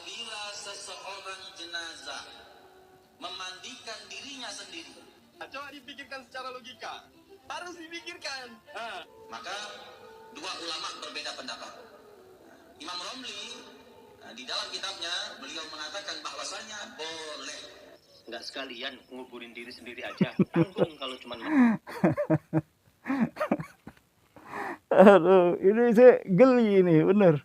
apabila seseorang jenazah memandikan dirinya sendiri. Coba dipikirkan secara logika. Harus dipikirkan. Maka dua ulama berbeda pendapat. Imam Romli di dalam kitabnya beliau mengatakan bahwasanya boleh. Nggak sekalian nguburin diri sendiri aja. Tanggung kalau cuma Aduh, ini saya geli ini, bener.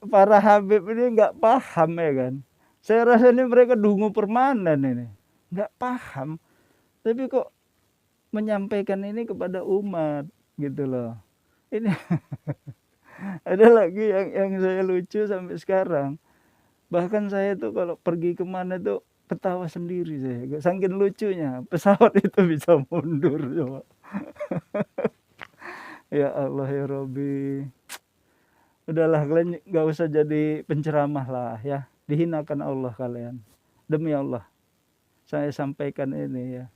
Para Habib ini nggak paham ya kan. Saya rasa ini mereka dungu permanen ini. Nggak paham. Tapi kok menyampaikan ini kepada umat gitu loh. Ini ada lagi yang saya lucu sampai sekarang. Bahkan saya tuh kalau pergi kemana tuh ketawa sendiri saya. Saking lucunya pesawat itu bisa mundur coba. Ya Allah ya Robbi. Udahlah kalian gak usah jadi penceramah lah ya. Dihinakan Allah kalian. Demi Allah. Saya sampaikan ini ya.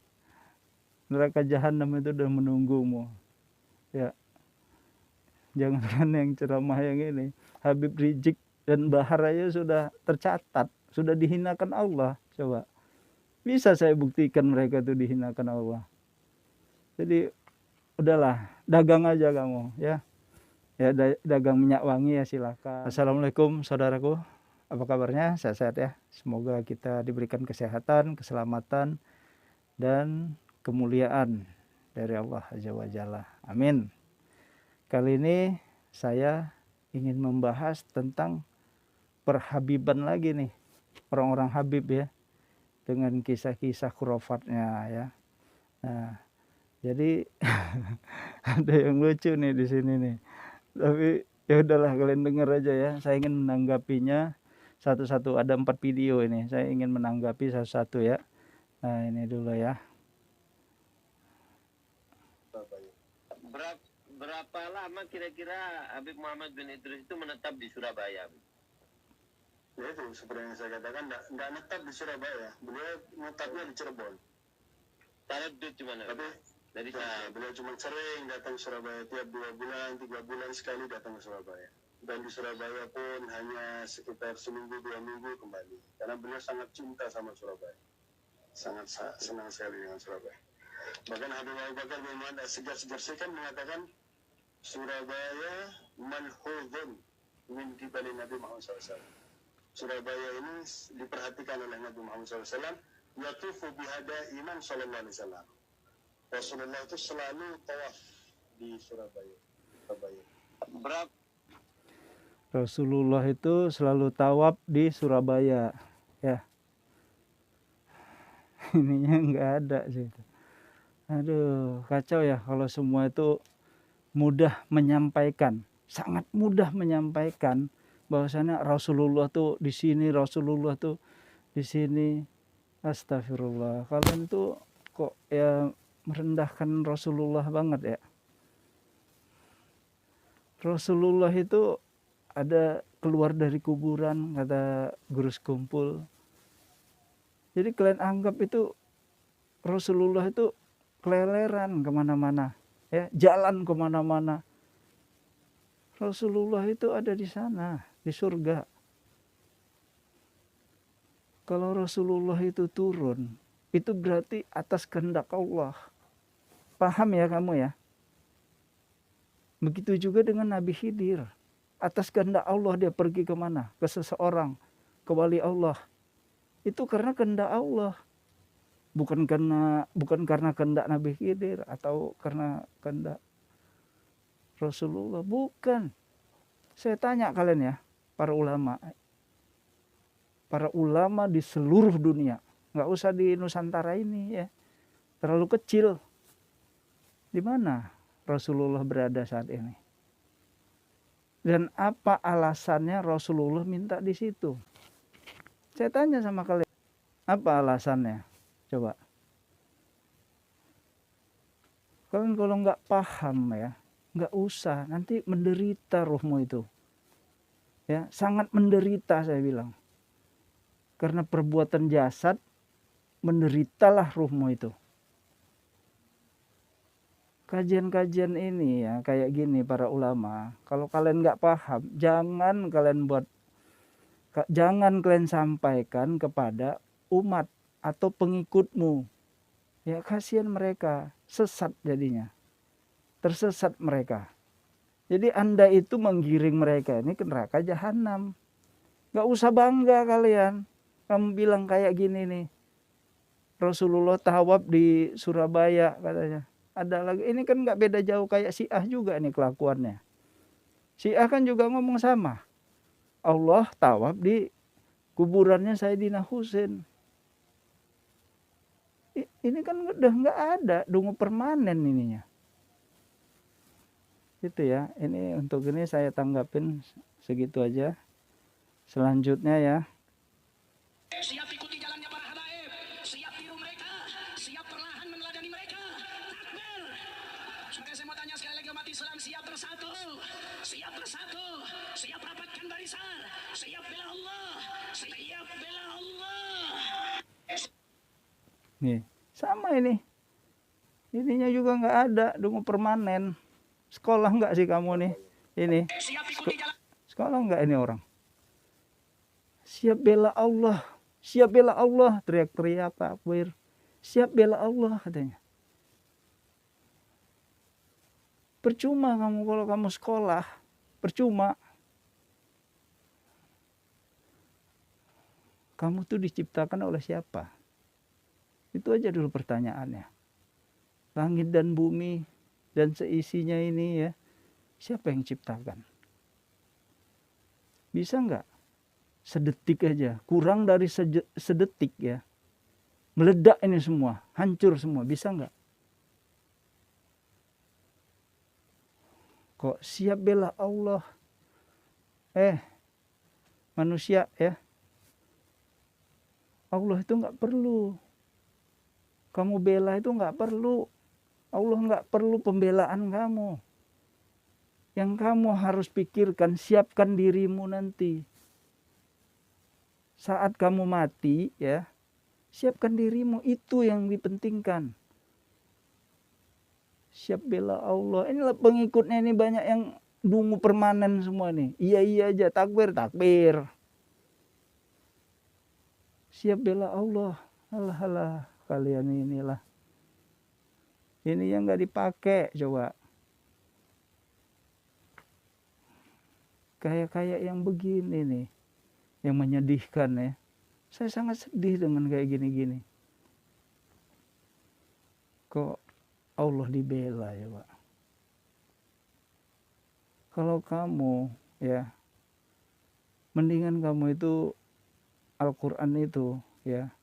Neraka jahanam itu udah menunggumu. Ya. Jangankan yang ceramah yang ini. Habib Rizik dan Bahar aja sudah tercatat. Sudah dihinakan Allah. Coba. Bisa saya buktikan mereka itu dihinakan Allah. Jadi udahlah, dagang aja kamu ya. Ya dagang minyak wangi ya silakan. Assalamualaikum saudaraku. Apa kabarnya? Sehat-sehat ya. Semoga kita diberikan kesehatan, keselamatan dan kemuliaan dari Allah Azza wa Jalla. Amin. Kali ini saya ingin membahas tentang perhabiban lagi nih. Orang-orang Habib ya. Dengan kisah-kisah khurafatnya ya. Nah, jadi ada yang lucu nih di sini nih. Tapi ya udahlah kalian dengar aja ya. Saya ingin menanggapinya satu-satu. Ada 4 video ini. Saya ingin menanggapi satu-satu ya. Nah ini dulu ya. Berapa lama kira-kira Habib Muhammad bin Idris itu menetap di Surabaya? Ya itu seperti yang saya katakan, nggak netap di Surabaya. Beliau netapnya di Cirebon. Taradud di mana? Tapi dari beliau cuma sering datang ke Surabaya, tiap 2 bulan, 3 bulan sekali datang ke Surabaya. Dan di Surabaya pun hanya sekitar seminggu 2 minggu kembali. Karena beliau sangat cinta sama Surabaya. Sangat senang sekali dengan Surabaya. Bahkan Habib Abu Bakar bin Muhammad As-Segar kan mengatakan Surabaya manhudun min qibali Nabi Muhammad SAW. Surabaya ini diperhatikan oleh Nabi Muhammad SAW. Yatufu bihada iman sallallahu alaihi wasallam. Rasulullah itu selalu tawaf di Surabaya. Rasulullah itu selalu tawaf di Surabaya ya. Ininya nggak ada sih. Aduh kacau ya kalau semua itu mudah menyampaikan, sangat mudah menyampaikan bahwasanya Rasulullah tuh di sini, Rasulullah tuh di sini. Astagfirullah. Kalian tuh kok ya merendahkan Rasulullah banget ya. Rasulullah itu ada keluar dari kuburan kata Guru Sekumpul. Jadi kalian anggap itu Rasulullah itu keleleran kemana-mana, ya jalan kemana-mana. Rasulullah itu ada di sana, di surga. Kalau Rasulullah itu turun, itu berarti atas kehendak Allah. Paham ya kamu ya? Begitu juga dengan Nabi Khidir. Atas kehendak Allah dia pergi kemana? Ke seseorang, ke wali Allah. Itu karena kehendak Allah. Bukan karena kehendak Nabi Khidir atau karena kehendak Rasulullah. Bukan. Saya tanya kalian ya, para ulama. Para ulama di seluruh dunia. Nggak usah di Nusantara ini ya. Terlalu kecil. Di mana Rasulullah berada saat ini? Dan apa alasannya Rasulullah minta di situ? Saya tanya sama kalian. Apa alasannya? Coba. Kalian kalau nggak paham ya, nggak usah. Nanti menderita ruhmu itu. Ya, sangat menderita saya bilang. Karena perbuatan jasad, menderitalah ruhmu itu. Kajian-kajian ini ya kayak gini para ulama. Kalau kalian nggak paham, jangan kalian buat Jangan kalian sampaikan kepada umat atau pengikutmu. Ya kasihan mereka, sesat jadinya. Tersesat mereka. Jadi Anda itu menggiring mereka ini ke neraka jahanam. Gak usah bangga kalian. Kamu bilang kayak gini nih. Rasulullah tawaf di Surabaya katanya. Ada lagi, ini kan gak beda jauh kayak Syiah juga nih kelakuannya. Syiah kan juga ngomong sama. Allah tawaf di kuburannya Sayyidina Husain. Ini kan udah nggak ada, dungu permanen ininya. Itu ya, ini untuk ini saya tanggapin segitu aja. Selanjutnya ya. Siap ikuti jalannya para habaib, siap tiru mereka, siap perlahan meneladani mereka. Takbir. Sudah saya mau tanya sekali lagi umat Islam, siap bersatu, siap rapatkan barisan, siap bela Allah, siap bela Allah. Nih, sama ini. Ininya juga nggak ada, dungu permanen. Sekolah nggak sih kamu nih? Ini. Siap ikuti jalan. Sekolah nggak ini orang? Siap bela Allah. Siap bela Allah, teriak-teriak takbir. Siap bela Allah katanya. Percuma kamu kalau kamu sekolah, percuma. Kamu tuh diciptakan oleh siapa? Itu aja dulu pertanyaannya. Langit dan bumi dan seisinya ini ya, siapa yang ciptakan? Bisa nggak? Sedetik aja, kurang dari sedetik ya. Meledak ini semua, hancur semua, bisa nggak? Kok siap bela Allah? Manusia ya. Allah itu nggak perlu. Kamu bela itu nggak perlu. Allah nggak perlu pembelaan kamu. Yang kamu harus pikirkan, siapkan dirimu nanti. Saat kamu mati ya, siapkan dirimu, itu yang dipentingkan. Siap bela Allah. Inilah pengikutnya ini banyak yang dungu permanen semua nih. Iya aja, takbir. Siap bela Allah. Alah kalian inilah. Ini yang nggak dipakai coba. Kayak yang begini nih. Yang menyedihkan ya. Saya sangat sedih dengan kayak gini-gini. Kok Allah dibela ya Pak? Kalau kamu ya, mendingan kamu itu Al-Quran itu ya,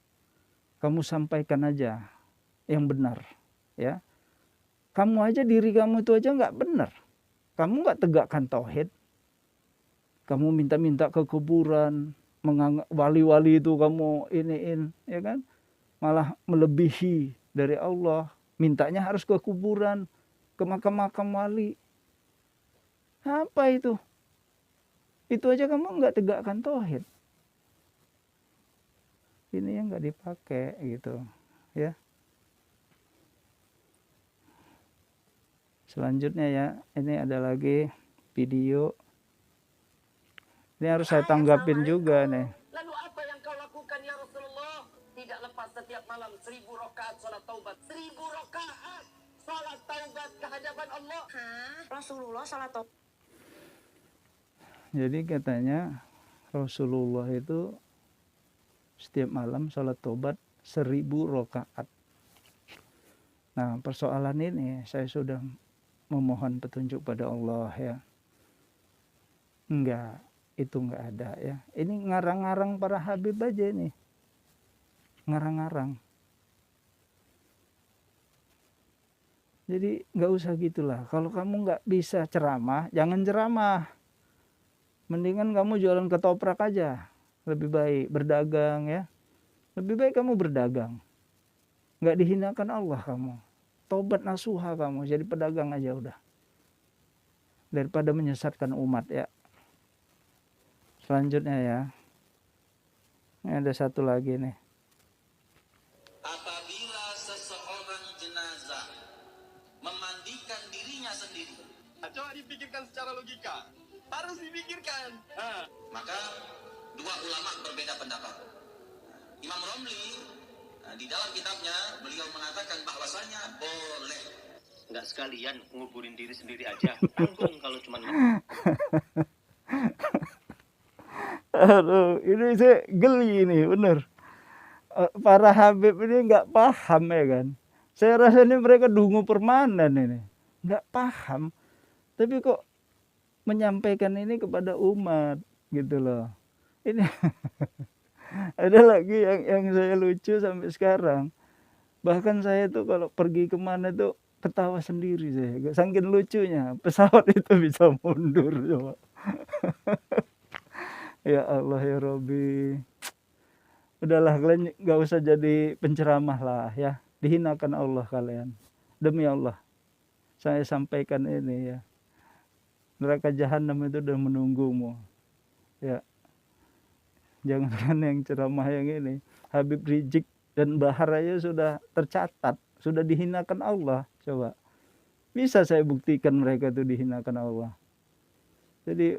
kamu sampaikan aja yang benar ya. Kamu aja, diri kamu itu aja nggak benar. Kamu nggak tegakkan tauhid. Kamu minta-minta ke kuburan, menganggap wali-wali itu kamu iniin, ya kan? Malah melebihi dari Allah. Mintanya harus ke kuburan, ke makam-makam wali. Apa itu? Itu aja kamu nggak tegakkan tauhid. Ini yang nggak dipakai gitu, ya. Selanjutnya ya, ini ada lagi video. Ini harus saya tanggapin juga nih. Lalu apa yang kau lakukan ya Rasulullah? Tidak lepas setiap malam 1000 rakaat salat taubat. 1000 rakaat salat taubat kehadapan Allah. Rasulullah salat taubat. Jadi katanya Rasulullah itu setiap malam salat taubat 1000 rakaat. Nah, persoalan ini saya sudah memohon petunjuk pada Allah ya. Enggak, itu enggak ada ya. Ini ngarang-ngarang para habib aja nih. Ngarang-ngarang. Jadi enggak usah gitulah. Kalau kamu enggak bisa ceramah, jangan ceramah. Mendingan kamu jualan ketoprak aja. Lebih baik berdagang ya. Lebih baik kamu berdagang. Enggak dihinakan Allah kamu. Tobat nasuha kamu, jadi pedagang aja udah. Daripada menyesatkan umat ya. Selanjutnya ya. Ini ada satu lagi nih. Apabila seseorang jenazah memandikan dirinya sendiri, Coba dipikirkan secara logika. Harus dipikirkan. maka dua ulama berbeda pendapat. Imam Romli di dalam kitabnya beliau mengatakan bahwasanya boleh. Nggak sekalian nguburin diri sendiri aja. Tanggung kalau cuma Aduh, ini saya geli ini, bener. Para Habib ini nggak paham ya kan. Saya rasa ini mereka dungu permanen ini. Nggak paham. Tapi kok menyampaikan ini kepada umat gitu loh. Ini ada lagi yang saya lucu sampai sekarang. Bahkan saya tuh kalau pergi kemana tuh ketawa sendiri saya. Saking lucunya pesawat itu bisa mundur coba. Ya Allah ya Robbi. Udahlah kalian nggak usah jadi penceramah lah ya. Dihinakan Allah kalian. Demi Allah. Saya sampaikan ini ya. Neraka jahanam itu udah menunggumu. Ya. Jangan yang ceramah yang ini. Habib Rizik dan Bahar aja sudah tercatat. Sudah dihinakan Allah. Coba. Bisa saya buktikan mereka itu dihinakan Allah. Jadi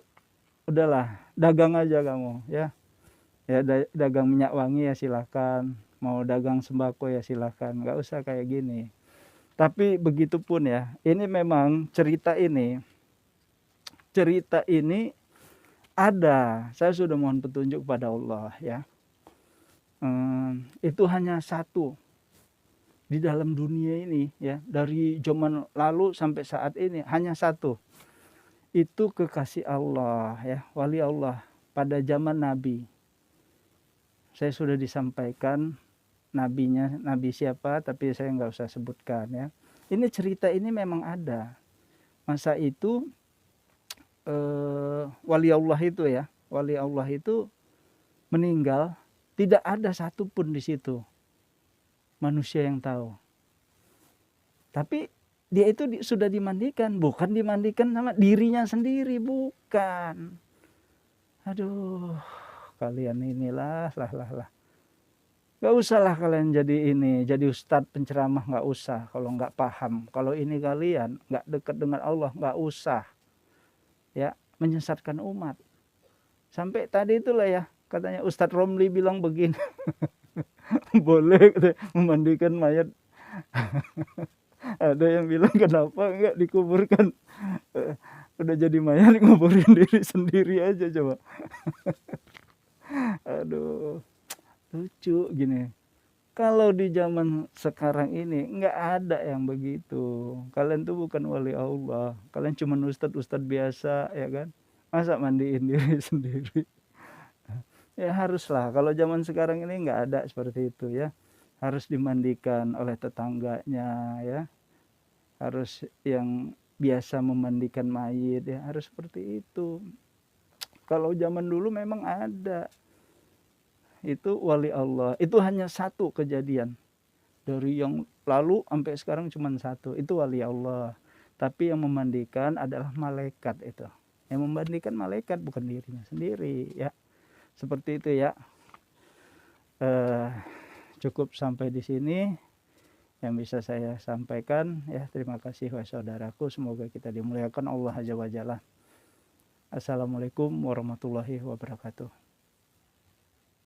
udahlah. Dagang aja kamu ya. Ya dagang minyak wangi ya silakan. Mau dagang sembako ya silakan. Nggak usah kayak gini. Tapi begitupun ya. Ini memang cerita ini ada. Saya sudah mohon petunjuk kepada Allah ya. Itu hanya satu di dalam dunia ini ya. Dari zaman lalu sampai saat ini hanya satu. Itu kekasih Allah ya, wali Allah pada zaman Nabi. Saya sudah disampaikan nabinya, nabi siapa, tapi saya nggak usah sebutkan ya. Ini cerita ini memang ada. Masa itu wali Allah itu ya, wali Allah itu meninggal, tidak ada satupun di situ manusia yang tahu. Tapi dia itu sudah dimandikan, bukan dimandikan sama dirinya sendiri, bukan. Aduh, kalian inilah, lah. Gak usah lah kalian jadi ustadz penceramah, gak usah kalau nggak paham. Kalau ini kalian nggak dekat dengan Allah, nggak usah. Ya, menyesatkan umat. Sampai tadi itulah ya, katanya Ustadz Romli bilang begini. Boleh memandikan mayat. Ada yang bilang kenapa enggak dikuburkan. Udah jadi mayat nguburin diri sendiri aja coba. Aduh, lucu gini. Kalau di zaman sekarang ini nggak ada yang begitu. Kalian tuh bukan wali Allah. Kalian cuma ustadz biasa ya kan. Masa mandiin diri sendiri. Ya haruslah. Kalau zaman sekarang ini nggak ada seperti itu ya. Harus dimandikan oleh tetangganya ya. Harus yang biasa memandikan mayit ya. Harus seperti itu. Kalau zaman dulu memang ada. Itu wali Allah. Itu hanya satu kejadian. Dari yang lalu sampai sekarang cuma satu. Itu wali Allah. Tapi yang memandikan adalah malaikat itu. Yang memandikan malaikat bukan dirinya sendiri ya. Seperti itu ya. Cukup sampai di sini yang bisa saya sampaikan ya. Terima kasih wahai saudaraku. Semoga kita dimuliakan Allah Azza wa Jalla. Assalamualaikum warahmatullahi wabarakatuh.